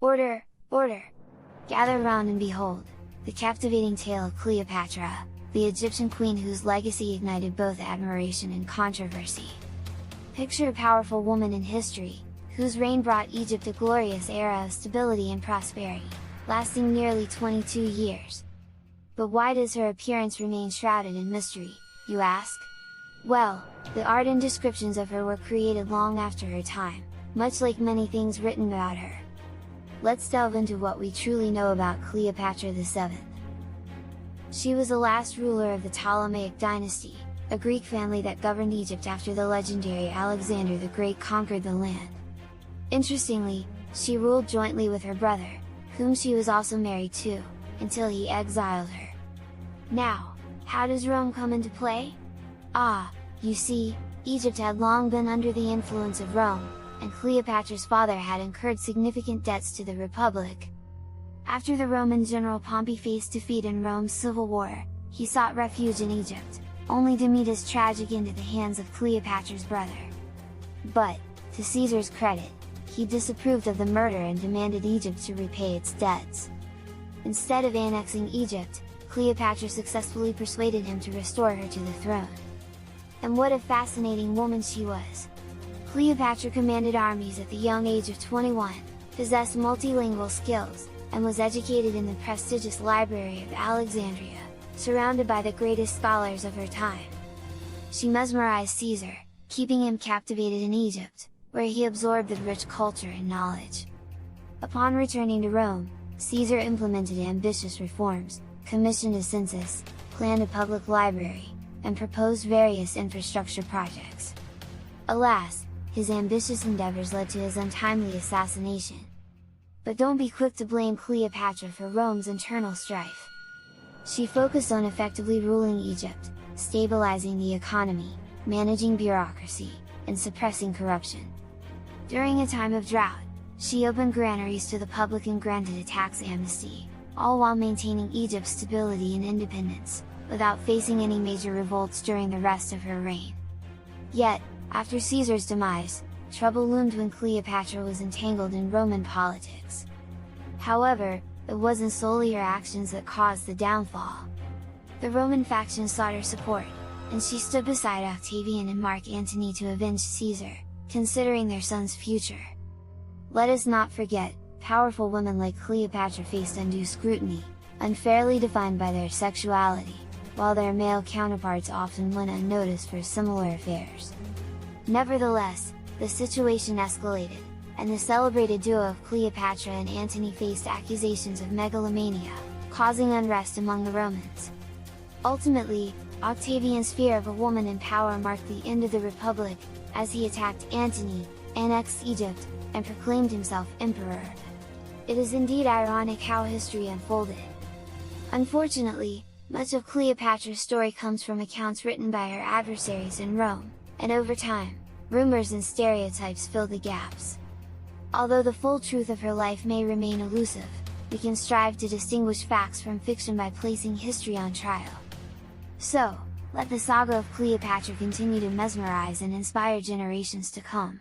Order, order! Gather round and behold, the captivating tale of Cleopatra, the Egyptian queen whose legacy ignited both admiration and controversy. Picture a powerful woman in history, whose reign brought Egypt a glorious era of stability and prosperity, lasting nearly 22 years. But why does her appearance remain shrouded in mystery, you ask? Well, the art and descriptions of her were created long after her time, much like many things written about her. Let's delve into what we truly know about Cleopatra VII. She was the last ruler of the Ptolemaic dynasty, a Greek family that governed Egypt after the legendary Alexander the Great conquered the land. Interestingly, she ruled jointly with her brother, whom she was also married to, until he exiled her. Now, how does Rome come into play? You see, Egypt had long been under the influence of Rome, and Cleopatra's father had incurred significant debts to the Republic. After the Roman general Pompey faced defeat in Rome's civil war, he sought refuge in Egypt, only to meet his tragic end at the hands of Cleopatra's brother. But, to Caesar's credit, he disapproved of the murder and demanded Egypt to repay its debts. Instead of annexing Egypt, Cleopatra successfully persuaded him to restore her to the throne. And what a fascinating woman she was! Cleopatra commanded armies at the young age of 21, possessed multilingual skills, and was educated in the prestigious Library of Alexandria, surrounded by the greatest scholars of her time. She mesmerized Caesar, keeping him captivated in Egypt, where he absorbed the rich culture and knowledge. Upon returning to Rome, Caesar implemented ambitious reforms, commissioned a census, planned a public library, and proposed various infrastructure projects. Alas, his ambitious endeavors led to his untimely assassination. But don't be quick to blame Cleopatra for Rome's internal strife. She focused on effectively ruling Egypt, stabilizing the economy, managing bureaucracy, and suppressing corruption. During a time of drought, she opened granaries to the public and granted a tax amnesty, all while maintaining Egypt's stability and independence, without facing any major revolts during the rest of her reign. Yet, after Caesar's demise, trouble loomed when Cleopatra was entangled in Roman politics. However, it wasn't solely her actions that caused the downfall. The Roman faction sought her support, and she stood beside Octavian and Mark Antony to avenge Caesar, considering their son's future. Let us not forget, powerful women like Cleopatra faced undue scrutiny, unfairly defined by their sexuality, while their male counterparts often went unnoticed for similar affairs. Nevertheless, the situation escalated, and the celebrated duo of Cleopatra and Antony faced accusations of megalomania, causing unrest among the Romans. Ultimately, Octavian's fear of a woman in power marked the end of the Republic, as he attacked Antony, annexed Egypt, and proclaimed himself emperor. It is indeed ironic how history unfolded. Unfortunately, much of Cleopatra's story comes from accounts written by her adversaries in Rome, and over time, rumors and stereotypes fill the gaps. Although the full truth of her life may remain elusive, we can strive to distinguish facts from fiction by placing history on trial. So, let the saga of Cleopatra continue to mesmerize and inspire generations to come.